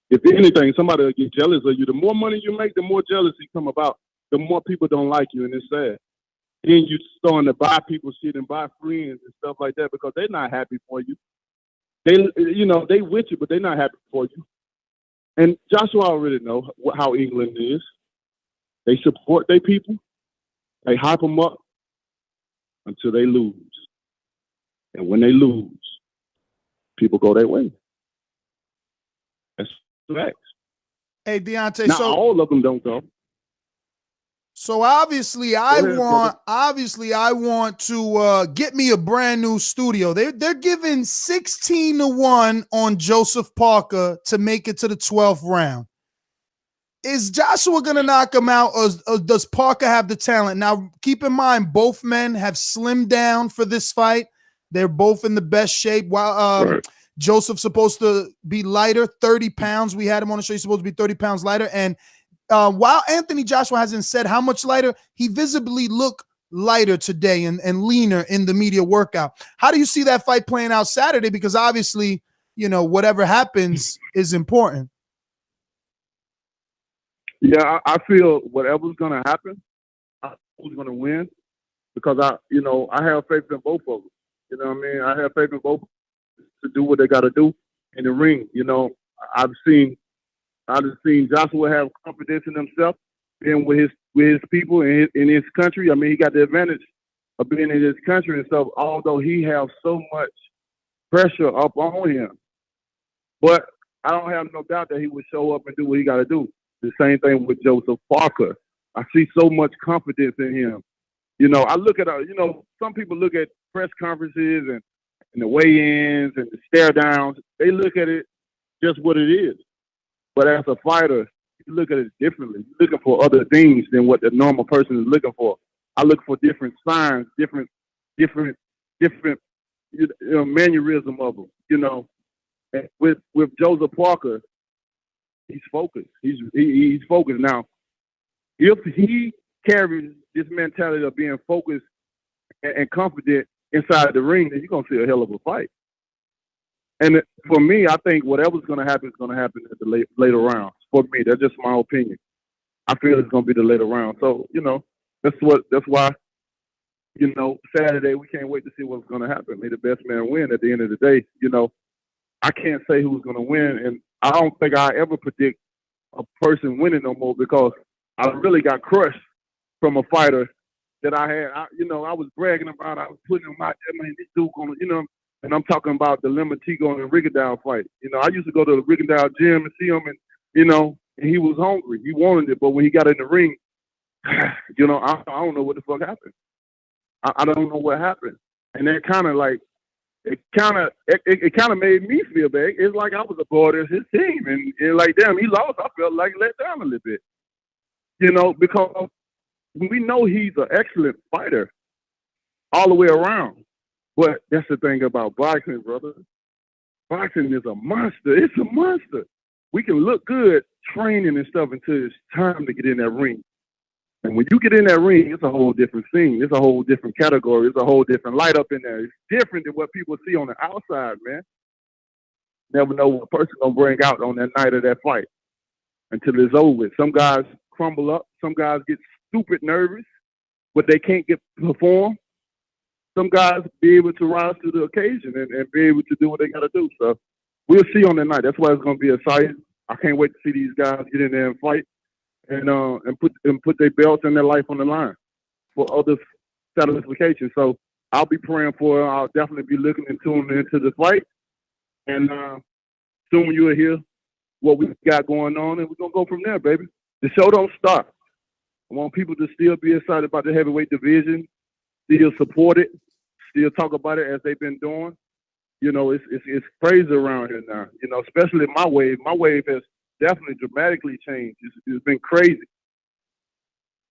D: If anything, somebody will get jealous of you. The more money you make, the more jealousy come about. The more people don't like you, and it's sad. Then you starting to buy people shit and buy friends and stuff like that because they're not happy for you. They with you, but they're not happy for you. And Joshua already know how England is. They support their people. They hype them up until they lose. And when they lose, people go their way. That's facts.
C: Hey, Deontay,
D: Not all of them don't go.
C: So obviously I want to get me a brand new studio. They're giving 16-1 on Joseph Parker to make it to the 12th round. Is Joshua going to knock him out, or does Parker have the talent? Now, keep in mind, both men have slimmed down for this fight. They're both in the best shape. While
D: Right.
C: Joseph's supposed to be lighter, 30 pounds. We had him on the show. He's supposed to be 30 pounds lighter. And while Anthony Joshua hasn't said how much lighter, he visibly looked lighter today and leaner in the media workout. How do you see that fight playing out Saturday? Because obviously, you know, whatever happens is important.
D: Yeah, I feel whatever's going to happen, who's going to win, because I have faith in both of them. You know what I mean? I have faith in both to do what they got to do in the ring. You know, I've seen Joshua have confidence in himself, being with his people in his country. I mean, he got the advantage of being in his country and stuff, although he has so much pressure up on him. But I don't have no doubt that he would show up and do what he got to do. The same thing with Joseph Parker. I see so much confidence in him. You know, I look at, some people look at press conferences and the weigh-ins and the stare downs. They look at it just what it is. But as a fighter, you look at it differently. You're looking for other things than what the normal person is looking for. I look for different signs, different mannerism of them. You know, and with Joseph Parker, he's focused. He's focused now. If he carries this mentality of being focused and confident inside the ring, then you're gonna see a hell of a fight. And for me, I think whatever's going to happen is going to happen at the later rounds. For me, that's just my opinion. I feel it's going to be the later round. So, you know, that's why, you know, Saturday, we can't wait to see what's going to happen. May the best man win at the end of the day. You know, I can't say who's going to win. And I don't think I ever predict a person winning no more, because I really got crushed from a fighter that I had. I was bragging about. I was putting him out there, man, this dude going to, you know, and I'm talking about the Lematigo and Rigondeaux fight. You know, I used to go to the Rigondeaux gym and see him, and, you know, and he was hungry. He wanted it. But when he got in the ring, you know, I don't know what the fuck happened. I don't know what happened. And that kind of like, it kind of made me feel bad. It's like I was a part of his team. And like, damn, he lost. I felt like let down a little bit. You know, because we know he's an excellent fighter all the way around. But that's the thing about boxing, brother. Boxing is a monster. It's a monster. We can look good training and stuff until it's time to get in that ring. And when you get in that ring, it's a whole different scene. It's a whole different category. It's a whole different light up in there. It's different than what people see on the outside, man. Never know what a person gonna bring out on that night of that fight until it's over with. Some guys crumble up. Some guys get stupid nervous, but they can't perform. Some guys be able to rise to the occasion and be able to do what they got to do. So we'll see on that night. That's why it's going to be exciting. I can't wait to see these guys get in there and fight and put their belts and their life on the line for other satisfaction. So I'll be praying for it. I'll definitely be looking and tuning into the fight. And soon you'll hear what we got going on, and we're going to go from there, baby. The show don't stop. I want people to still be excited about the heavyweight division, still support it, still talk about it as they've been doing. You know, it's crazy around here now. You know, especially my wave. My wave has definitely dramatically changed. It's been crazy.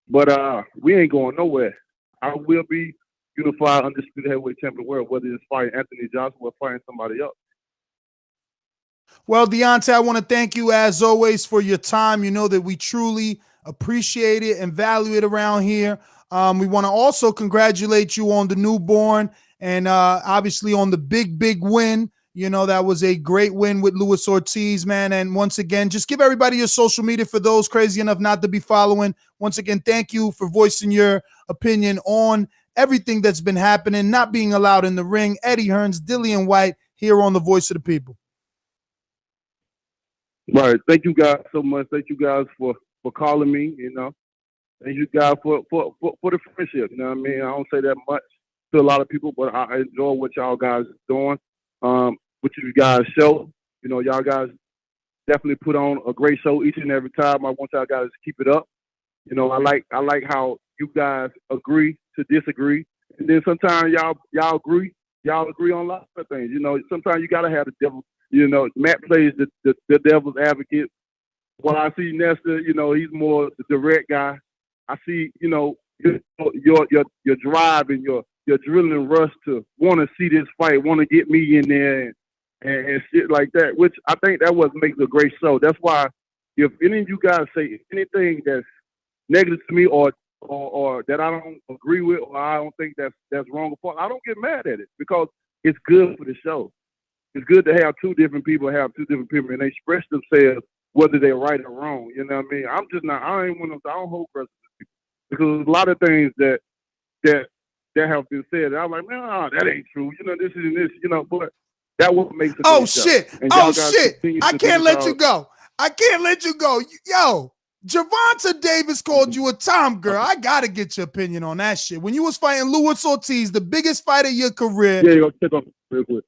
D: But we ain't going nowhere. I will be unified, undisputed heavyweight champion of the world, whether it's fighting Anthony Johnson or fighting somebody else.
C: Well, Deontay, I want to thank you as always for your time. You know that we truly appreciate it and value it around here. We want to also congratulate you on the newborn and obviously on the big win. You know, that was a great win with Luis Ortiz, man. And once again, just give everybody your social media for those crazy enough not to be following. Once again, thank you for voicing your opinion on everything that's been happening, not being allowed in the ring. Eddie Hearns, Dillian White, here on The Voice of the People.
D: Right. Thank you guys so much. Thank you guys for calling me, you know. Thank you guys for the friendship. You know what I mean? I don't say that much to a lot of people, but I enjoy what y'all guys are doing. What you guys show. You know, y'all guys definitely put on a great show each and every time. I want y'all guys to keep it up. You know, I like how you guys agree to disagree. And then sometimes y'all agree on a lot of things. You know, sometimes you gotta have the devil. You know, Matt plays the devil's advocate. When I see Nestor, you know, he's more the direct guy. I see, you know, your drive and your adrenaline rush to want to see this fight, want to get me in there and shit like that, which I think that what makes a great show. That's why if any of you guys say anything that's negative to me or that I don't agree with or I don't think that's wrong or fault, I don't get mad at it because it's good for the show. It's good to have two different people and they express themselves whether they're right or wrong. You know what I mean? I'm just not. I ain't one of them. I don't hold grudges because a lot of things that have been said. I'm like, man, that ain't true. You know, this and this. You know, but that what makes it.
C: Oh shit! Oh shit! I can't let you go. I can't let you go. Yo, Gervonta Davis called you a Tom girl. I gotta get your opinion on that shit. When you was fighting Luis Ortiz, the biggest fight of your career.
D: Yeah, go check up real quick.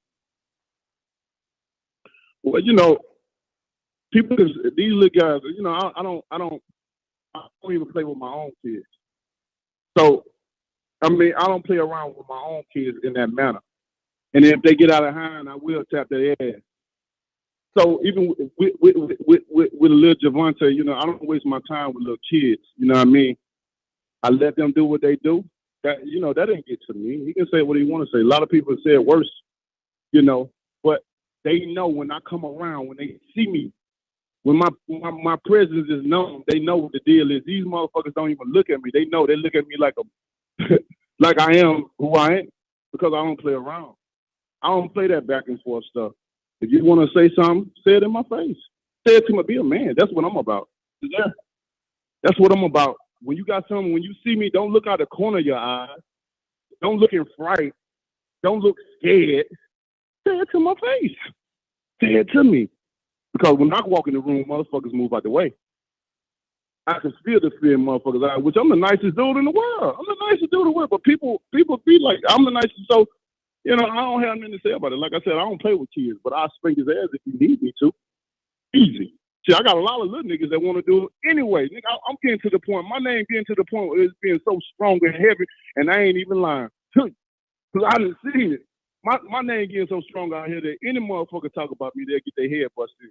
D: Well, you know, people, these little guys, you know, I don't even play with my own kids. So, I mean, I don't play around with my own kids in that manner. And if they get out of hand, I will tap their ass. So even with little Gervonta, you know, I don't waste my time with little kids. You know what I mean? I let them do what they do. That, you know, that didn't get to me. He can say what he want to say. A lot of people say it worse, you know, but they know when I come around, when they see me, when my presence is known, they know what the deal is. These motherfuckers don't even look at me. They know. They look at me like like I am who I am because I don't play around. I don't play that back and forth stuff. If you want to say something, say it in my face. Say it to me. Be a man. That's what I'm about. Yeah. That's what I'm about. When you got something, when you see me, don't look out the corner of your eyes. Don't look in fright. Don't look scared. Say it to my face. Say it to me. Because when I walk in the room, motherfuckers move out the way. I can feel the fear in motherfuckers' eyes, which I'm the nicest dude in the world. I'm the nicest dude in the world. But people be like, I'm the nicest. So, you know, I don't have nothing to say about it. Like I said, I don't play with kids, but I'll spank his ass if you need me to. Easy. See, I got a lot of little niggas that want to do it anyway. Nigga, I'm getting to the point. My name getting to the point where it's being so strong and heavy, and I ain't even lying. Because I done seen it. My name getting so strong out here that any motherfucker talk about me, they'll get their head busted.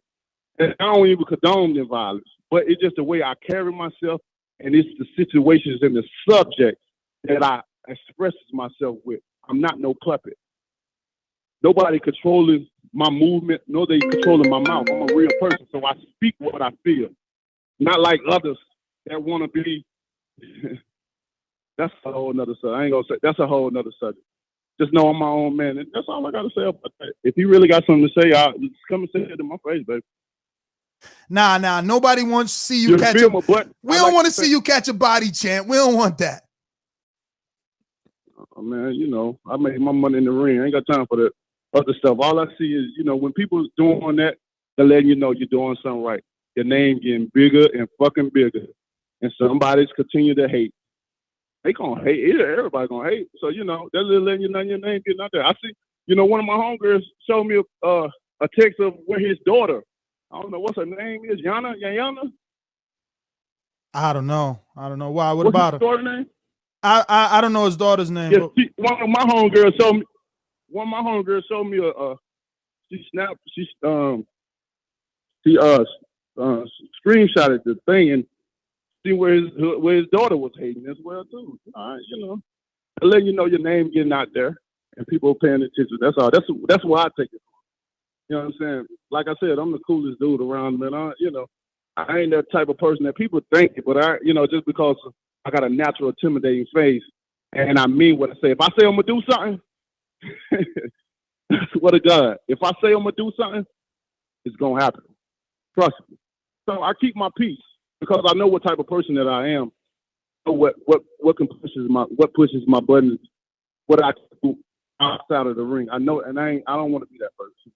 D: And I don't even condone the violence, but it's just the way I carry myself, and it's the situations and the subjects that I express myself with. I'm not no puppet. Nobody controlling my movement, nor they controlling my mouth. I'm a real person, so I speak what I feel. Not like others that want to be. That's a whole nother subject. I ain't gonna say that's a whole nother subject. Just know I'm my own man, and that's all I gotta say about that. If you really got something to say, I'll just come and say it in my face, baby.
C: Nah. Nobody wants to see you catch a. We don't want to see you catch a body, champ. We don't want that.
D: Oh, man, you know, I make my money in the ring. I ain't got time for the other stuff. All I see is, you know, when people doing that, they're letting you know you're doing something right. Your name getting bigger and fucking bigger, and somebody's continue to hate. They gonna hate. Everybody gonna hate. So, you know, they're letting you know your name getting out there. I see, you know, one of my homegirls showed me a text of where his daughter, I don't know what's her name is, Yana.
C: I don't know. Why? What
D: What's
C: about
D: his
C: her?
D: daughter's name?
C: I don't know his daughter's name.
D: Yeah, one of my homegirls showed me. One of my homegirls showed me she screenshotted the thing and see where his daughter was hating as well too. You know, I let you know your name getting out there and people paying attention. That's all. That's why I take it. You know what I'm saying? Like I said, I'm the coolest dude around, man. You know, I ain't that type of person that people think it, but you know, just because I got a natural intimidating face and I mean what I say. If I say I'm gonna do something, swear to God, if I say I'm gonna do something, it's gonna happen. Trust me. So I keep my peace because I know what type of person that I am. So what pushes my buttons, what I do outside of the ring. I know, and I don't want to be that person.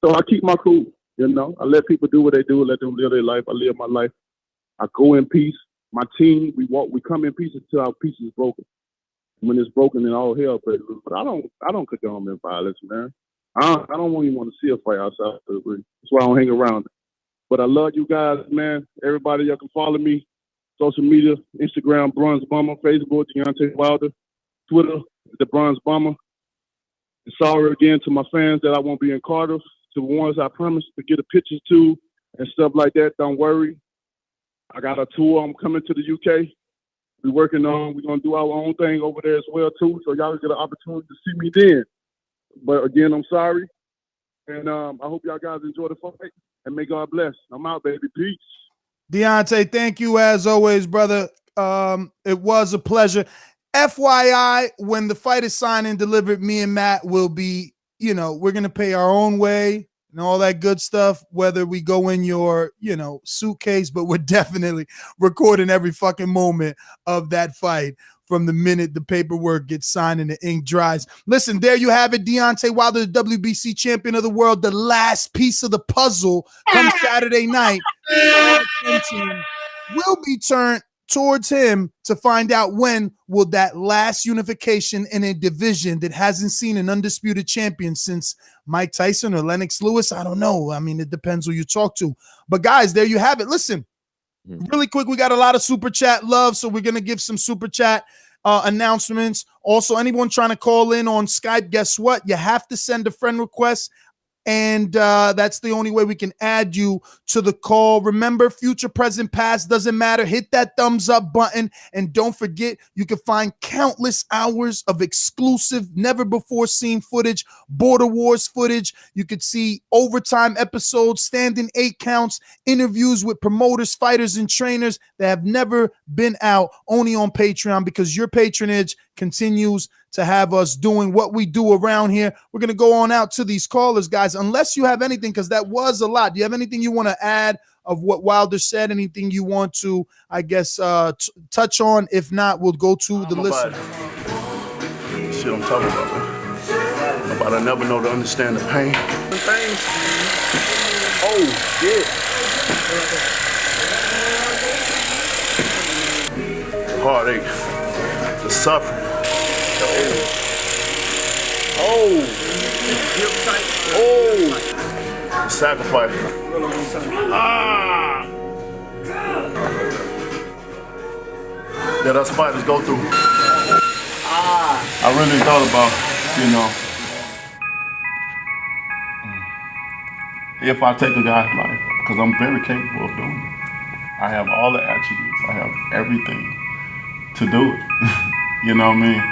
D: So I keep my cool. You know, I let people do what they do, let them live their life. I live my life. I go in peace. My team, we come in peace until our peace is broken. When it's broken, then all hell breaks loose. But I don't condone in violence, man. I don't even want to see a fight outside the ring. That's why I don't hang around. But I love you guys, man. Everybody, y'all can follow me. Social media, Instagram, Bronze Bomber, Facebook, Deontay Wilder, Twitter, The Bronze Bomber. And sorry again to my fans that I won't be in Cardiff. To the ones I promised to get the pictures to and stuff like that, don't worry. I got a tour. I'm coming to the UK. We're going to do our own thing over there as well, too. So y'all get an opportunity to see me then. But again, I'm sorry. And I hope y'all guys enjoy the fight. And may God bless. I'm out, baby. Peace.
C: Deontay, thank you as always, brother. It was a pleasure. FYI, when the fight is signed and delivered, me and Matt will be, you know, we're going to pay our own way and all that good stuff, whether we go in your, you know, suitcase, but we're definitely recording every fucking moment of that fight from the minute the paperwork gets signed and the ink dries. Listen, there you have it. Deontay Wilder, the WBC champion of the world. The last piece of the puzzle comes Saturday night. All attention will be turned towards him to find out when will that last unification in a division that hasn't seen an undisputed champion since Mike Tyson or Lennox Lewis. I don't know. I mean, it depends who you talk to. But guys, there you have it. Listen, really quick, we got a lot of super chat love, so we're going to give some super chat announcements. Also, anyone trying to call in on Skype, guess what? You have to send a friend request, and that's the only way we can add you to the call. Remember, future, present, past, doesn't matter. Hit that thumbs up button, and don't forget, you can find countless hours of exclusive, never before seen footage, Border Wars footage. You could see overtime episodes, standing 8 counts, interviews with promoters, fighters, and trainers that have never been out, only on Patreon, because your patronage continues to have us doing what we do around here. We're going to go on out to these callers, guys, unless you have anything, because that was a lot. Do you have anything you want to add of what Wilder said? Anything you want to, I guess, touch on? If not, we'll go to the listener.
A: Shit I'm talking about, man. About I never know to understand the pain. Oh, shit. Heartache. The suffering. The sacrifice. That us fighters go through. I really thought about, you know, if I take a guy's life, because I'm very capable of doing it. I have all the attributes. I have everything to do it. You know what I mean?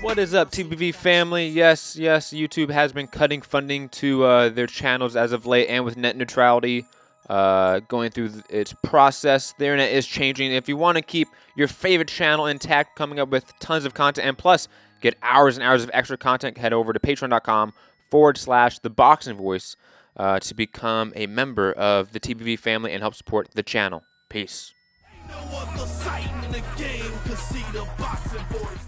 E: What is up, TBV family? Yes, YouTube has been cutting funding to their channels as of late, and with net neutrality going through its process, the internet is changing. If you want to keep your favorite channel intact, coming up with tons of content, and plus get hours and hours of extra content, head over to patreon.com/ThaBoxingVoice to become a member of the TBV family and help support the channel. Peace.
A: No other sight in the game could see the boxing voice.